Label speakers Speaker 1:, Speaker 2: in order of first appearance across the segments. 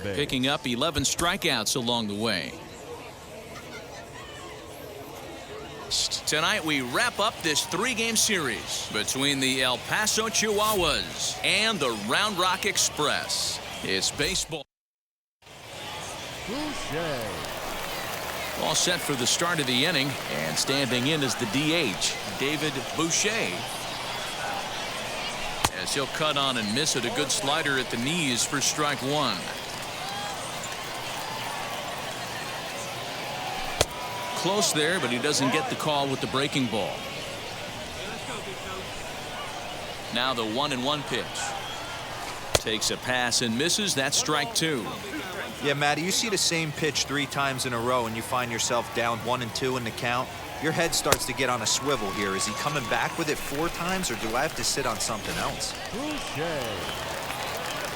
Speaker 1: base.
Speaker 2: picking up 11 strikeouts along the way. Tonight we wrap up this 3-game series between the El Paso Chihuahuas and the Round Rock Express. It's baseball.
Speaker 1: Boucher.
Speaker 2: All set for the start of the inning, and standing in is the DH, David Boucher. As he'll cut on and miss it, a good slider at the knees for strike one. Close there, but he doesn't get the call with the breaking ball. Now the 1-1 pitch. Takes a pass and misses. That's strike two.
Speaker 3: Yeah, Matty, you see the same pitch 3 times in a row and you find yourself down 1-2 in the count. Your head starts to get on a swivel here. Is he coming back with it 4 times, or do I have to sit on something else?
Speaker 1: Boucher.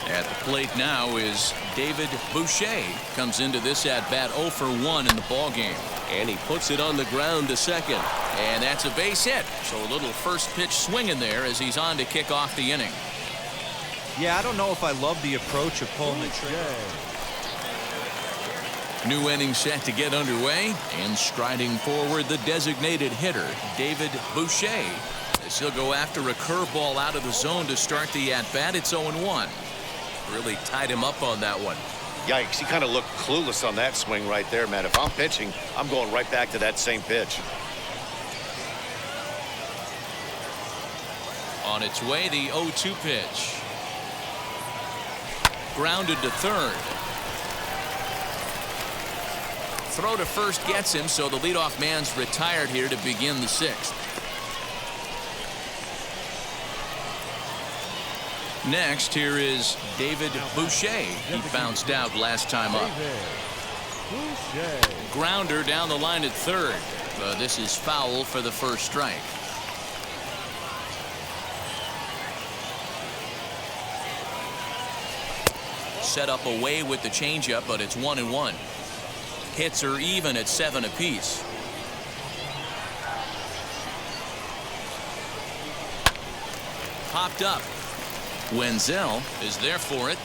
Speaker 2: At the plate now is David Boucher. Comes into this at-bat 0 for 1 in the ballgame. And he puts it on the ground to second. And that's a base hit. So a little first pitch swing in there as he's on to kick off the inning.
Speaker 3: Yeah, I don't know if I love the approach of pulling the trigger.
Speaker 2: New inning set to get underway, and striding forward the designated hitter, David Boucher. As he'll go after a curveball out of the zone to start the at-bat. It's 0-1.
Speaker 4: Really tied him up on that one. Yikes, he kind of looked clueless on that swing right there, man. If I'm pitching, I'm going right back to that same pitch.
Speaker 2: On its way, the 0-2 pitch. Grounded to third. Throw to first gets him, so the leadoff man's retired here to begin the 6th. Next, here is David Boucher. He bounced out last time up. Grounder down the line at third. This is foul for the first strike. Set up away with the changeup, but it's 1-1. Hits are even at 7 apiece. Popped up. Wenzel is there for it,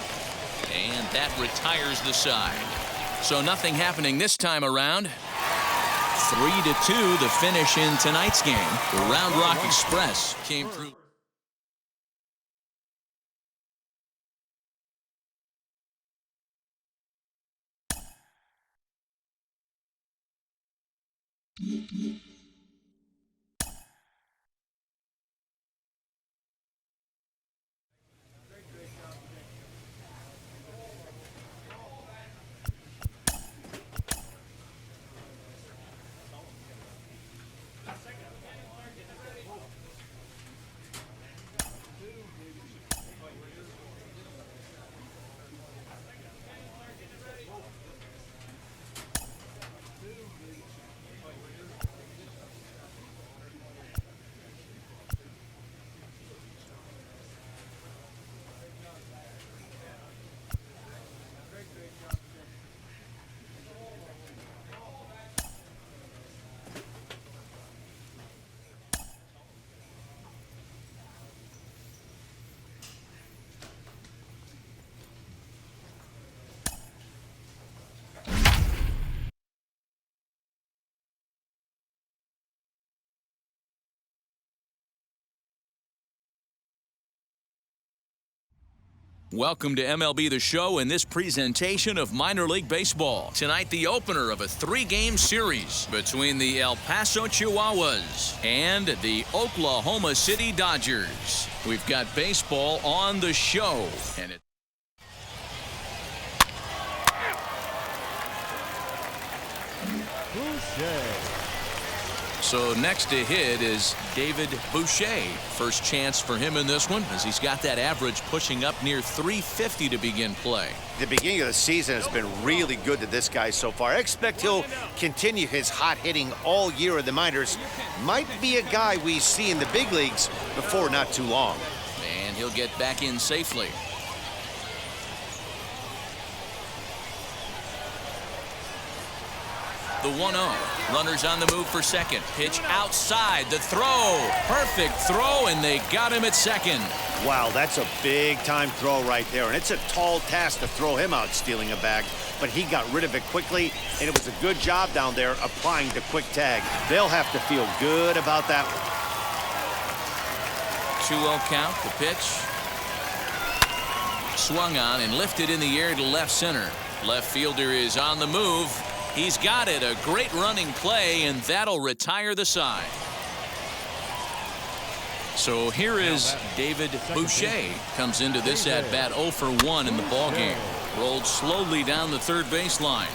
Speaker 2: and that retires the side. So nothing happening this time around. 3-2 the finish in tonight's game. The Round Rock Express came through. Welcome to MLB The Show and this presentation of minor league baseball. Tonight, the opener of a 3-game series between the El Paso Chihuahuas and the Oklahoma City Dodgers. We've got baseball on the show, and it
Speaker 1: Boucher.
Speaker 2: So next to hit is David Boucher. First chance for him in this one, as he's got that average pushing up near 350 to begin play.
Speaker 4: The beginning of the season has been really good to this guy so far. I expect he'll continue his hot hitting all year in the minors. Might be a guy we see in the big leagues before not too long.
Speaker 2: And he'll get back in safely. The 1-0. Runners on the move for second. Pitch outside. The throw. Perfect throw, and they got him at second.
Speaker 4: Wow, that's a big-time throw right there, and it's a tall task to throw him out stealing a bag, but he got rid of it quickly, and it was a good job down there applying the quick tag. They'll have to feel good about that one.
Speaker 2: 2-0 count. The pitch. Swung on and lifted in the air to left center. Left fielder is on the move. He's got it. A great running play, and that'll retire the side. So here is David Boucher. Comes into this at bat 0 for 1 in the ballgame. Rolled slowly down the third baseline.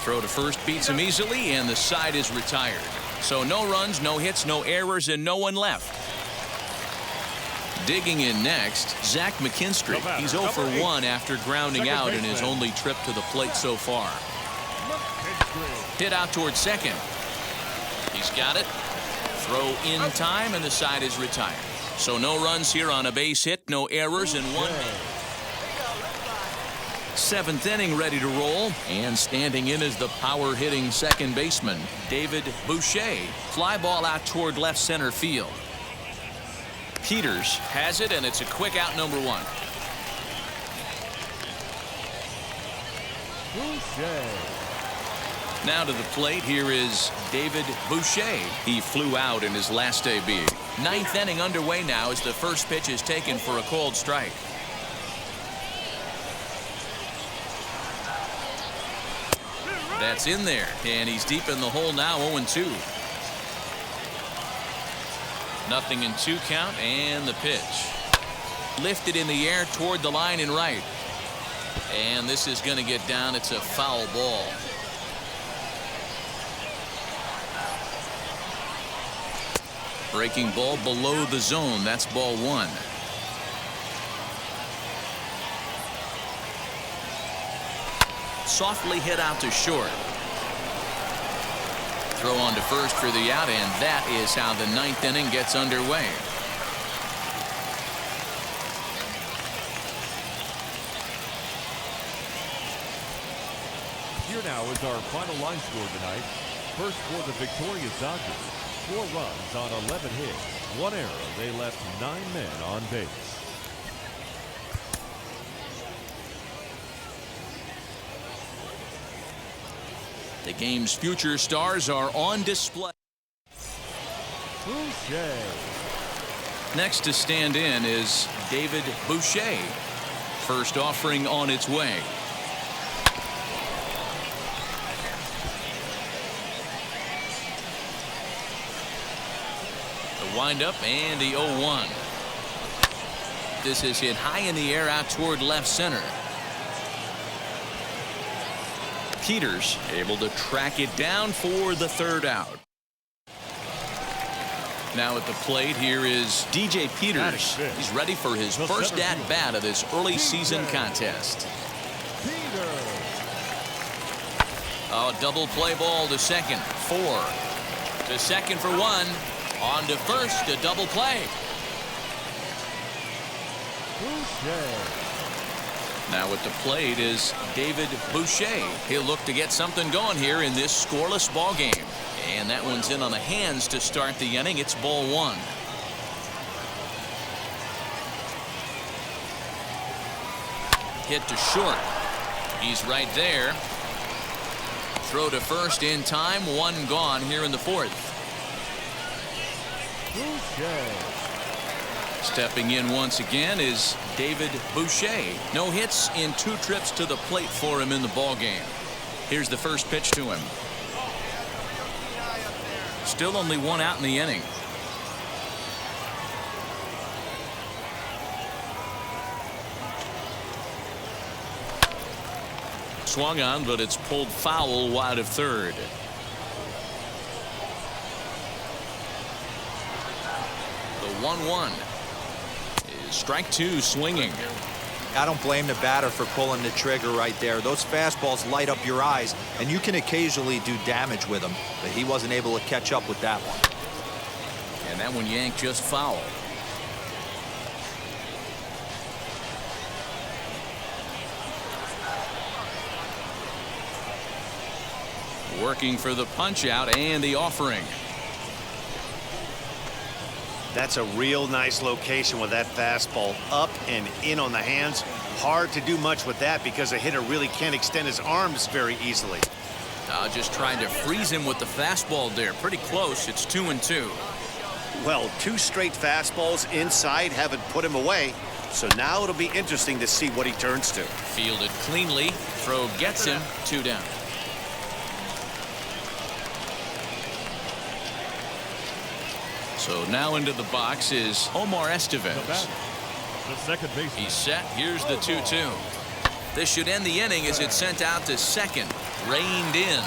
Speaker 2: Throw to first beats him easily, and the side is retired. So no runs, no hits, no errors, and no one left. Digging in next, Zach Mckinstry. He's 0 for 1 after grounding out in his only trip to the plate so far. Hit out towards second. He's got it. Throw in time, and the side is retired. So no runs here on a base hit, no errors, and 1. 7th inning ready to roll, and standing in is the power-hitting second baseman, David Boucher. Fly ball out toward left center field. Peters has it, and it's a quick out, number 1.
Speaker 1: Boucher.
Speaker 2: Now to the plate, here is David Boucher. He flew out in his last AB. 9th inning underway now as the first pitch is taken for a called strike. That's in there, and he's deep in the hole now, 0-2. 0-2 count, and the pitch. Lifted in the air toward the line and right. And this is going to get down. It's a foul ball. Breaking ball below the zone. That's ball 1. Softly hit out to short. Throw on to first for the out, and that is how the 9th inning gets underway.
Speaker 1: Here now is our final line score tonight. First for the victorious Dodgers. 4 runs on 11 hits. 1 error. They left 9 men on base.
Speaker 2: The game's future stars are on display.
Speaker 1: Boucher.
Speaker 2: Next to stand in is David Boucher. First offering on its way. The windup and the 0-1. This is hit high in the air out toward left center. Peters able to track it down for the third out. Now at the plate, here is DJ Peters. He's ready for his first at-bat of this early season contest. A double play ball to second. 4. To second for 1. On to first, a double play. Now at the plate is David Boucher. He'll look to get something going here in this scoreless ball game. And that one's in on the hands to start the inning. It's ball 1. Hit to short. He's right there. Throw to first in time. 1 gone here in the 4th. Stepping in once again is David Boucher. No hits in 2 trips to the plate for him in the ball game. Here's the first pitch to him. Still only 1 out in the inning. Swung on, but it's pulled foul wide of third. The 1-1 is strike 2 swinging.
Speaker 3: I don't blame the batter for pulling the trigger right there. Those fastballs light up your eyes, and you can occasionally do damage with them, but he wasn't able to catch up with that one.
Speaker 2: And that one yanked just foul. Working for the punch out and the offering.
Speaker 4: That's a real nice location with that fastball up and in on the hands. Hard to do much with that because a hitter really can't extend his arms very easily.
Speaker 2: Just trying to freeze him with the fastball there. Pretty close. It's 2-2.
Speaker 4: Well, 2 straight fastballs inside haven't put him away. So now it'll be interesting to see what he turns to.
Speaker 2: Fielded cleanly. Throw gets him. 2 down. So now into the box is Omar Estevez.
Speaker 1: The second baseman.
Speaker 2: He's set. Here's the 2-2. This should end the inning as it's sent out to second. Reined in.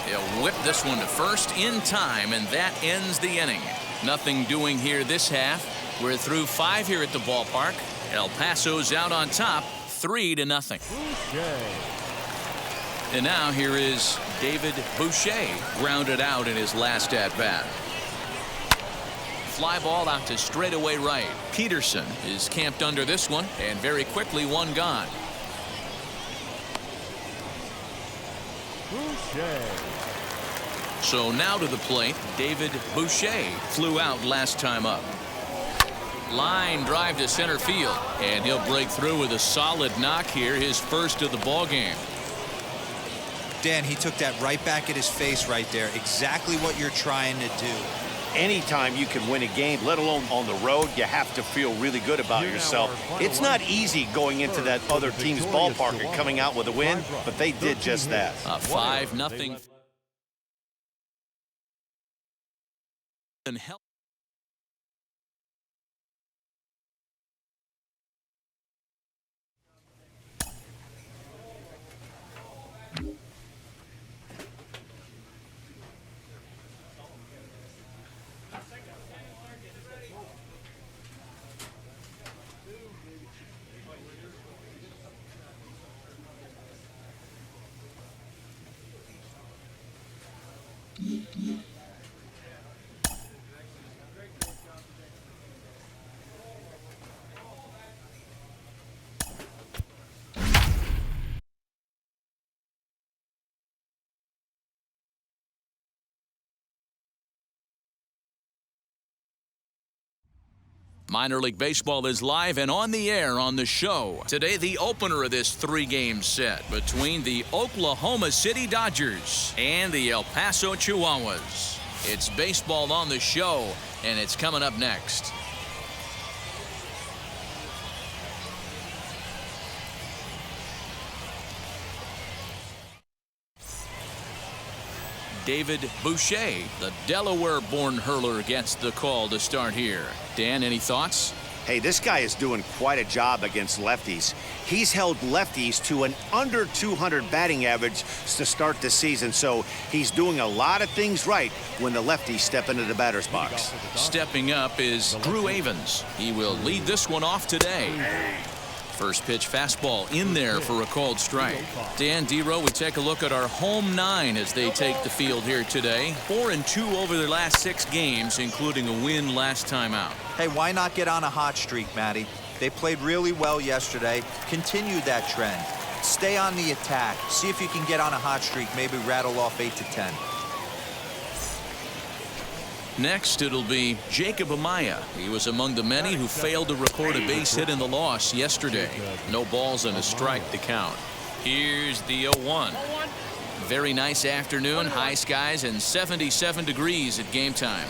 Speaker 2: He'll whip this one to first in time, and that ends the inning. Nothing doing here this half. We're through 5 here at the ballpark. El Paso's out on top, 3-0.
Speaker 1: Boucher.
Speaker 2: And now here is David Boucher, grounded out in his last at-bat. Fly ball out to straightaway right. Peterson is camped under this one, and very quickly one gone.
Speaker 1: Boucher.
Speaker 2: So now to the plate, David Boucher flew out last time up. Line drive to center field, and he'll break through with a solid knock here, his first of the ball game.
Speaker 3: Dan, he took that right back at his face right there. Exactly what you're trying to do.
Speaker 4: Anytime you can win a game, let alone on the road, you have to feel really good about yourself. It's not easy going into that other team's ballpark and coming out with a win, but they did just that.
Speaker 2: A 5-0. And help. Minor League Baseball is live and on the air on the show. Today, the opener of this 3-game set between the Oklahoma City Dodgers and the El Paso Chihuahuas. It's baseball on the show, and it's coming up next. David Boucher, the Delaware-born hurler, gets the call to start here. Dan, any thoughts?
Speaker 4: Hey, this guy is doing quite a job against lefties. He's held lefties to an under 200 batting average to start the season, so he's doing a lot of things right when the lefties step into the batter's box.
Speaker 2: Stepping up is Drew Avens. He will lead this one off today. First pitch fastball in there for a called strike. Dan, D-Row, we take a look at our home 9 as they take the field here today. 4-2 over their last 6 games, including a win last time out.
Speaker 3: Hey, why not get on a hot streak, Matty? They played really well yesterday. Continue that trend. Stay on the attack. See if you can get on a hot streak, maybe rattle off 8 to 10.
Speaker 2: Next, it'll be Jacob Amaya. He was among the many who failed to record a base hit in the loss yesterday. No balls and a strike to count. Here's the 0-1. Very nice afternoon, high skies, and 77 degrees at game time.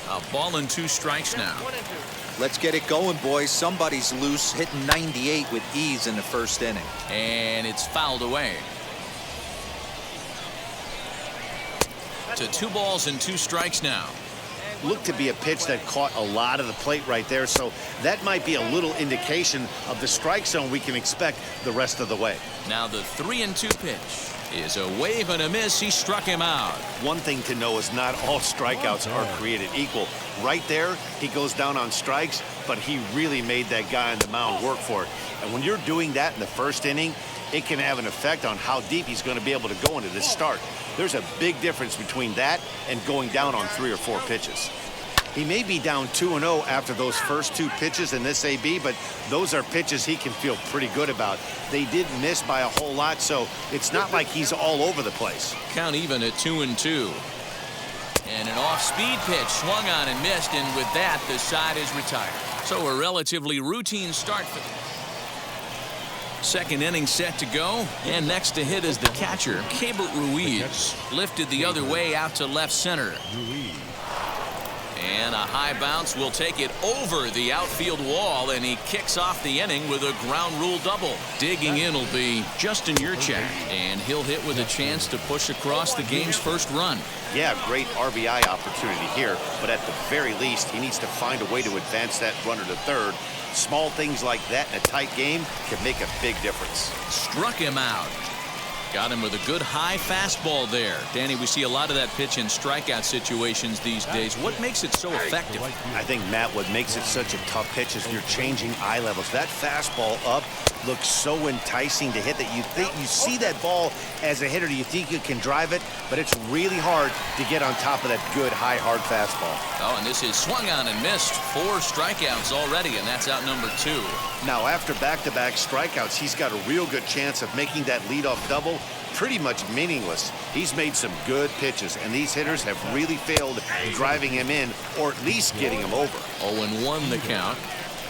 Speaker 2: A ball and 2 strikes now.
Speaker 3: Let's get it going, boys. Somebody's loose, hitting 98 with ease in the first inning.
Speaker 2: And it's fouled away. To 2 balls and 2 strikes now.
Speaker 4: Looked to be a pitch that caught a lot of the plate right there, so that might be a little indication of the strike zone we can expect the rest of the way.
Speaker 2: Now the 3-2 pitch is a wave and a miss. He struck him out.
Speaker 4: One thing to know is not all strikeouts are created equal. Right there, he goes down on strikes, but he really made that guy on the mound work for it. And when you're doing that in the first inning, it can have an effect on how deep he's going to be able to go into this start. There's a big difference between that and going down on 3 or 4 pitches. He may be down 2-0 after those first 2 pitches in this AB, but those are pitches he can feel pretty good about. They did miss by a whole lot, so it's not like he's all over the place.
Speaker 2: Count even at 2-2. And an off-speed pitch swung on and missed, and with that, the side is retired. So a relatively routine start for the second inning set to go. And next to hit is the catcher, Keibert Ruiz. Lifted the other way out to left center. And a high bounce will take it over the outfield wall, and he kicks off the inning with a ground rule double. Digging in will be Justin Yurchak, and he'll hit with a chance to push across the game's first run.
Speaker 4: Yeah, great RBI opportunity here, but at the very least, he needs to find a way to advance that runner to third. Small things like that in a tight game can make a big difference.
Speaker 2: Struck him out. Got him with a good high fastball there. Danny, we see a lot of that pitch in strikeout situations these days. What makes it so effective?
Speaker 4: I think, Matt, what makes it such a tough pitch is you're changing eye levels. That fastball up looks so enticing to hit that you think you see that ball as a hitter. You think you can drive it, but it's really hard to get on top of that good, high, hard fastball.
Speaker 2: Oh, and this is swung on and missed. 4 strikeouts already, and that's out number 2.
Speaker 4: Now, after back-to-back strikeouts, he's got a real good chance of making that leadoff double pretty much meaningless. He's made some good pitches, and these hitters have really failed driving him in or at least getting him over.
Speaker 2: 0-1 the count.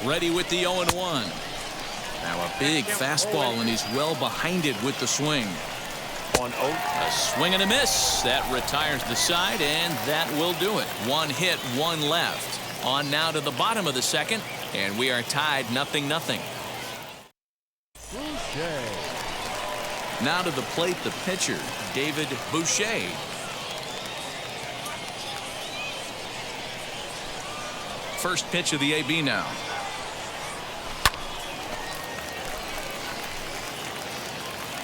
Speaker 2: Ready with the 0-1. Now a big fastball, and he's well behind it with the swing.
Speaker 4: On 0.
Speaker 2: A swing and a miss. That retires the side, and that will do it. 1 hit, 1 left. On now to the bottom of the second, and we are tied 0-0.
Speaker 1: Boucher.
Speaker 2: Now to the plate, the pitcher, David Boucher. First pitch of the AB now.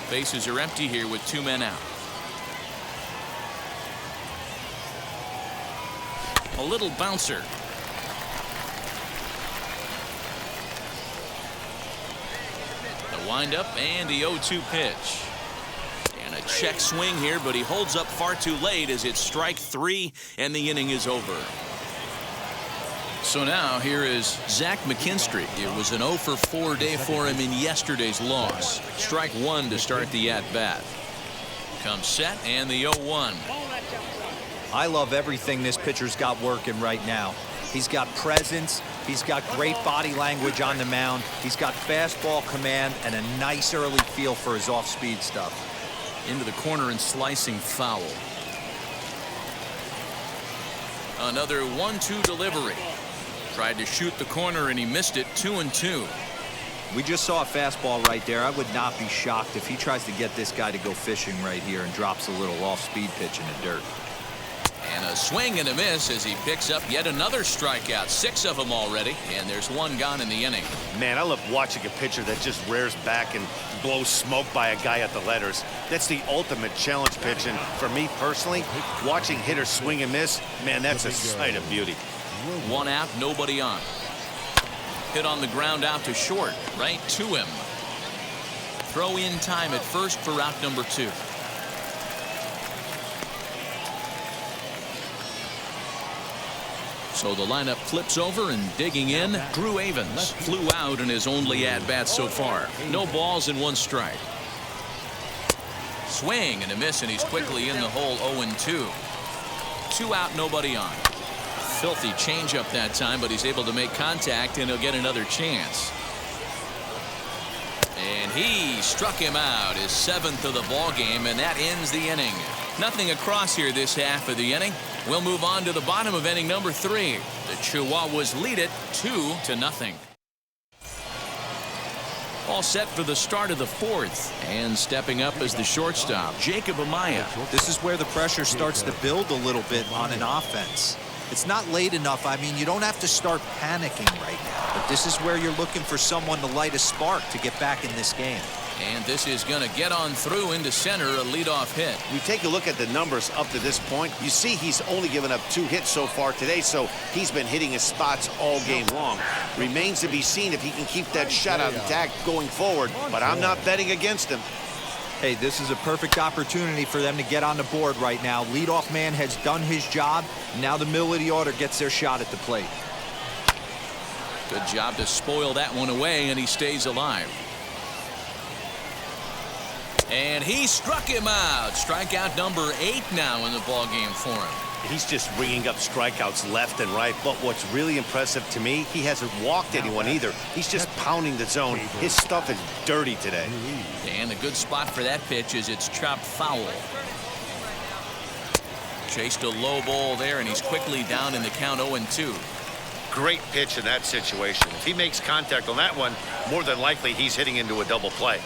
Speaker 2: Bases are empty here with 2 men out. A little bouncer. The windup and the 0-2 pitch. And a check swing here, but he holds up far too late as it's strike 3 and the inning is over. So now here is Zach Mckinstry. It was an 0-for-4 day for him in yesterday's loss. Strike 1 to start the at-bat. Comes set and the 0-1.
Speaker 3: I love everything this pitcher's got working right now. He's got presence. He's got great body language on the mound. He's got fastball command and a nice early feel for his off-speed stuff.
Speaker 2: Into the corner and slicing foul. Another 1-2 delivery. Tried to shoot the corner and he missed it. 2-2.
Speaker 3: We just saw a fastball right there. I would not be shocked if he tries to get this guy to go fishing right here and drops a little off-speed pitch in the dirt.
Speaker 2: And a swing and a miss as he picks up yet another strikeout. 6 of them already, and there's 1 gone in the inning.
Speaker 4: Man, I love watching a pitcher that just rears back and blows smoke by a guy at the letters. That's the ultimate challenge pitch, and for me personally, watching hitters swing and miss, man, that's a sight of beauty.
Speaker 2: 1 out, nobody on. Hit on the ground out to short, right to him. Throw in time at first for out number 2. So the lineup flips over, and digging in, Drew Avens flew out in his only at-bat so far. No balls and 1 strike. Swing and a miss, and he's quickly in the hole. 0-2. 2 out, nobody on. Filthy changeup that time, but he's able to make contact, and he'll get another chance. And he struck him out, his 7th of the ball game, and that ends the inning. Nothing across here this half of the inning. We'll move on to the bottom of inning number 3. The Chihuahuas lead it 2-0. All set for the start of the 4th, and stepping up as the shortstop, Jacob Amaya.
Speaker 3: This is where the pressure starts to build a little bit on an offense. It's not late enough. I mean, you don't have to start panicking right now, but this is where you're looking for someone to light a spark to get back in this game.
Speaker 2: And this is going to get on through into center, a leadoff hit.
Speaker 4: We take a look at the numbers up to this point. You see he's only given up 2 hits so far today, so he's been hitting his spots all game long. Remains to be seen if he can keep that shutout intact going forward, but I'm not betting against him.
Speaker 3: Hey, this is a perfect opportunity for them to get on the board right now. Leadoff man has done his job. Now the middle of the order gets their shot at the plate.
Speaker 2: Good job to spoil that one away, and he stays alive. And he struck him out. Strikeout number 8 now in the ballgame for him.
Speaker 4: He's just ringing up strikeouts left and right. But what's really impressive to me, he hasn't walked anyone either. He's just pounding the zone. His stuff is dirty today.
Speaker 2: And a good spot for that pitch is it's chopped foul. Chased a low ball there, and he's quickly down in the count 0-2.
Speaker 4: Great pitch in that situation. If he makes contact on that one, more than likely he's hitting into a double play.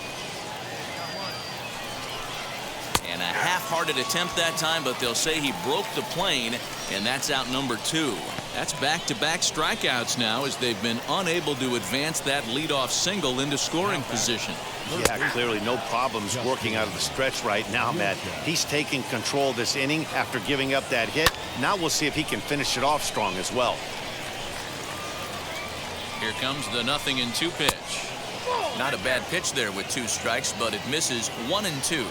Speaker 2: And a half-hearted attempt that time, but they'll say he broke the plane, and that's out number 2. That's back-to-back strikeouts now as they've been unable to advance that leadoff single into scoring position.
Speaker 4: Yeah, clearly no problems working out of the stretch right now, Matt. He's taking control of this inning after giving up that hit. Now we'll see if he can finish it off strong as well.
Speaker 2: Here comes the 0-2 pitch. Not a bad pitch there with 2 strikes, but it misses 1-2.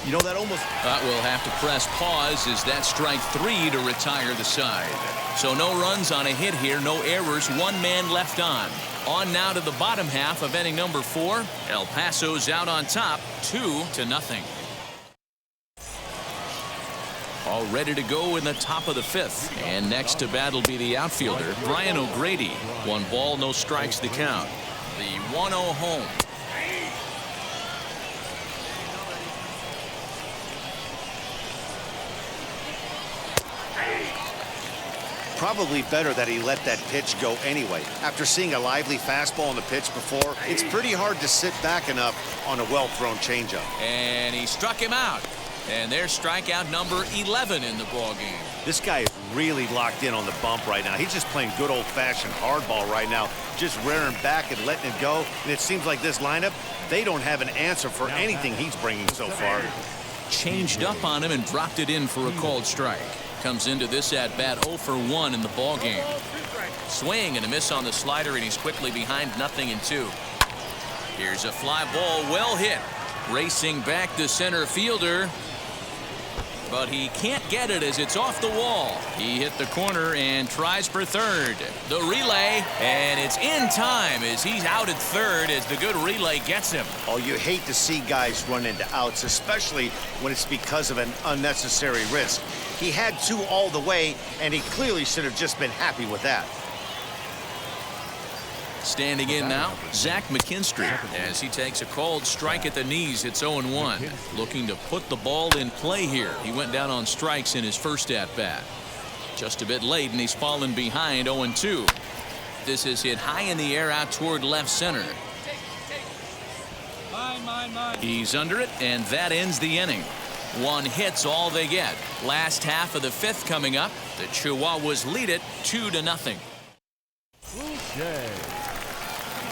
Speaker 4: You know, that almost...
Speaker 2: We'll have to press pause as that strike 3 to retire the side. So no runs on a hit here, no errors, 1 man left on. On now to the bottom half of inning number 4. El Paso's out on top, 2-0. All ready to go in the top of the 5th. And next to bat will be the outfielder, Brian O'Grady. 1 ball, no strikes to count. The 1-0 home.
Speaker 4: Probably better that he let that pitch go anyway. After seeing a lively fastball on the pitch before, it's pretty hard to sit back enough on a well-thrown changeup.
Speaker 2: And he struck him out. And there's strikeout number 11 in the ballgame.
Speaker 4: This guy is really locked in on the bump right now. He's just playing good old-fashioned hardball right now, just rearing back and letting it go. And it seems like this lineup, they don't have an answer for anything he's bringing so far.
Speaker 2: Changed up on him and dropped it in for a called strike. Comes into this at-bat 0 for 1 in the ballgame. Swing and a miss on the slider, and he's quickly behind 0-2. Here's a fly ball, well hit. Racing back the center fielder. But he can't get it as it's off the wall. He hit the corner and tries for third. The relay, and it's in time as he's out at third as the good relay gets him.
Speaker 4: Oh, you hate to see guys run into outs, especially when it's because of an unnecessary risk. He had 2 all the way, and he clearly should have just been happy with that.
Speaker 2: Standing in now, Mckinstry, as he takes a called strike at the knees. It's 0-1. Looking to put the ball in play here. He went down on strikes in his first at-bat. Just a bit late, and he's fallen behind 0-2. This is hit high in the air out toward left center. He's under it, and that ends the inning. 1 hit's all they get. Last half of the 5th coming up. The Chihuahuas lead it 2-0.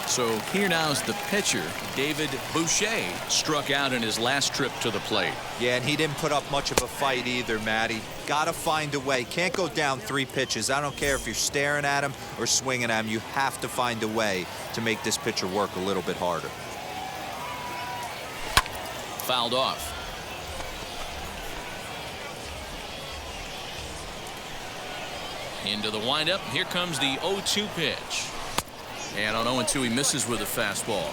Speaker 2: So here now's the pitcher, David Boucher, struck out in his last trip to the plate.
Speaker 3: Yeah, and he didn't put up much of a fight either, Matty. Gotta find a way. Can't go down 3 pitches. I don't care if you're staring at him or swinging at him. You have to find a way to make this pitcher work a little bit harder.
Speaker 2: Fouled off. Into the windup. Here comes the 0-2 pitch. And on 0-2, he misses with a fastball.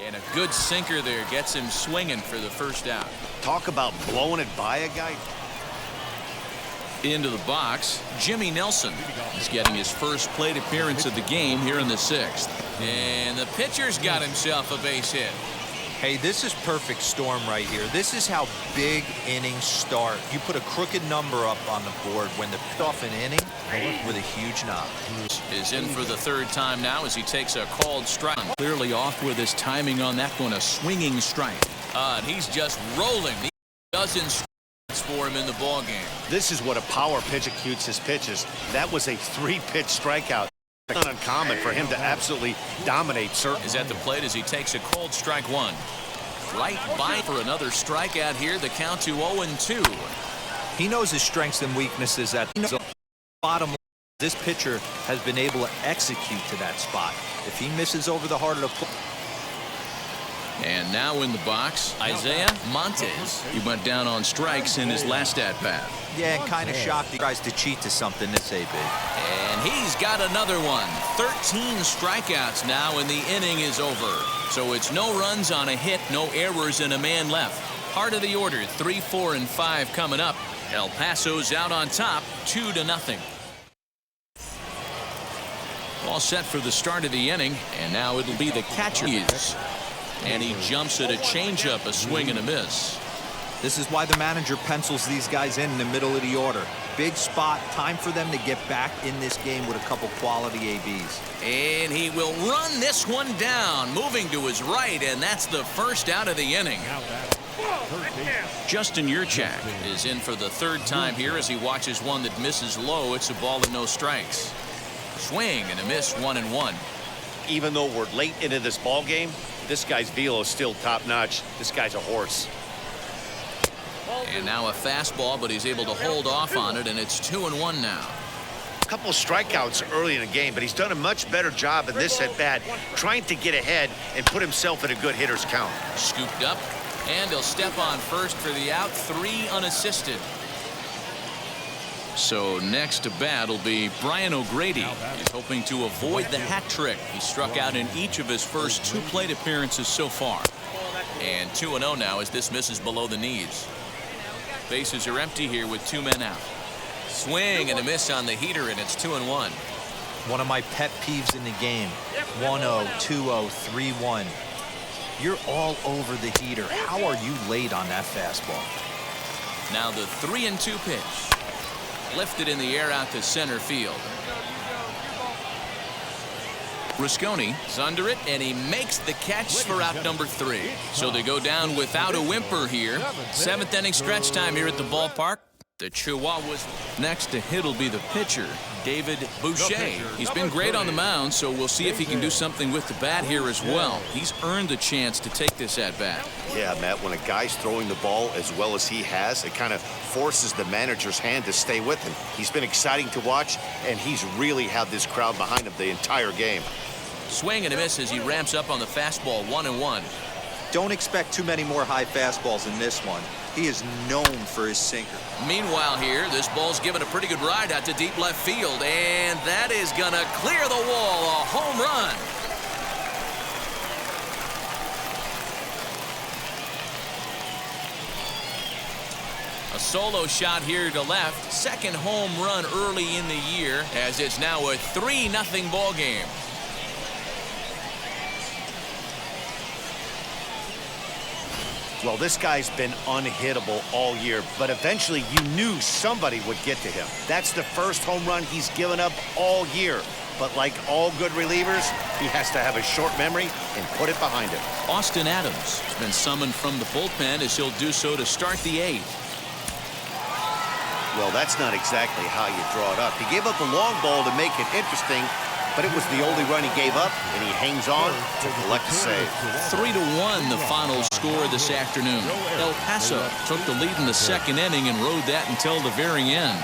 Speaker 2: And a good sinker there gets him swinging for the first out.
Speaker 4: Talk about blowing it by a guy.
Speaker 2: Into the box, Jimmy Nelson is getting his first plate appearance of the game here in the 6th. And the pitcher's got himself a base hit.
Speaker 3: Hey, this is perfect storm right here. This is how big innings start. You put a crooked number up on the board when the off an inning with a huge knock.
Speaker 2: Is in for the 3rd time now as he takes a called strike. Clearly off with his timing on that one, a swinging strike. And he's just rolling. He doesn't strikes for him in the ballgame.
Speaker 4: This is what a power pitch acutes his pitches. That was a 3-pitch strikeout. Not uncommon for him to absolutely dominate, sir.
Speaker 2: Is at the plate as he takes a called strike 1. Right by for another strikeout here. The count to 0-2.
Speaker 3: He knows his strengths and weaknesses at the bottom. This pitcher has been able to execute to that spot. If he misses over the heart of the plate.
Speaker 2: And now in the box, Isaiah Montes. He went down on strikes in his last at-bat.
Speaker 3: Yeah, and kind of shocked he tries to cheat to something this AB.
Speaker 2: And he's got another one. 13 strikeouts now, and the inning is over. So it's no runs on a hit, no errors, and a man left. Heart of the order, 3, 4, and 5 coming up. El Paso's out on top, 2-0. All set for the start of the inning, and now it'll be the catcher. And he jumps at a changeup, a swing and a miss.
Speaker 3: This is why the manager pencils these guys in the middle of the order. Big spot, time for them to get back in this game with a couple quality ABs.
Speaker 2: And he will run this one down, moving to his right, and that's the first out of the inning. Justin Yurchak is in for the third time here as he watches one that misses low. It's a ball and no strikes. Swing and a miss, 1-1.
Speaker 4: Even though we're late into this ball game, this guy's velo is still top-notch. This guy's a horse.
Speaker 2: And now a fastball, but he's able to hold off on it, and it's 2-1 now.
Speaker 4: A couple of strikeouts early in the game, but he's done a much better job in this at-bat, trying to get ahead and put himself in a good hitter's count.
Speaker 2: Scooped up, and he'll step on first for the out, 3 unassisted. So next to bat will be Brian O'Grady. He's hoping to avoid the hat trick. He struck out in each of his first 2 plate appearances so far. And 2-0 now as this misses below the knees. Bases are empty here with 2 men out. Swing and a miss on the heater, and it's 2-1.
Speaker 3: One of my pet peeves in the game. 1-0, 2-0, 3-1. You're all over the heater. How are you late on that fastball?
Speaker 2: Now the 3-2 pitch. Lifted in the air out to center field. Rusconi is under it, and he makes the catch for out number 3. So they go down without a whimper here. 7th inning stretch time here at the ballpark. The Chihuahuas. Next to hit will be the pitcher, David Boucher. He's been great on the mound, so we'll see if he can do something with the bat here as well. He's earned the chance to take this at-bat.
Speaker 4: Yeah, Matt, when a guy's throwing the ball as well as he has, it kind of forces the manager's hand to stay with him. He's been exciting to watch, and he's really had this crowd behind him the entire game.
Speaker 2: Swing and a miss as he ramps up on the fastball, 1-1.
Speaker 3: Don't expect too many more high fastballs in this one. He is known for his sinker.
Speaker 2: Meanwhile here, this ball's given a pretty good ride out to deep left field, and that is gonna clear the wall, a home run. A solo shot here to left, second home run early in the year, as it's now a 3-0 ball game.
Speaker 4: Well, this guy's been unhittable all year, but eventually you knew somebody would get to him. That's the first home run he's given up all year. But like all good relievers, he has to have a short memory and put it behind him.
Speaker 2: Austin Adams has been summoned from the bullpen as he'll do so to start the 8th.
Speaker 4: Well, that's not exactly how you draw it up. He gave up a long ball to make it interesting, but it was the only run he gave up, and he hangs on to collect a save.
Speaker 2: 3-1 the final score this afternoon. El Paso took the lead in the second inning and rode that until the very end.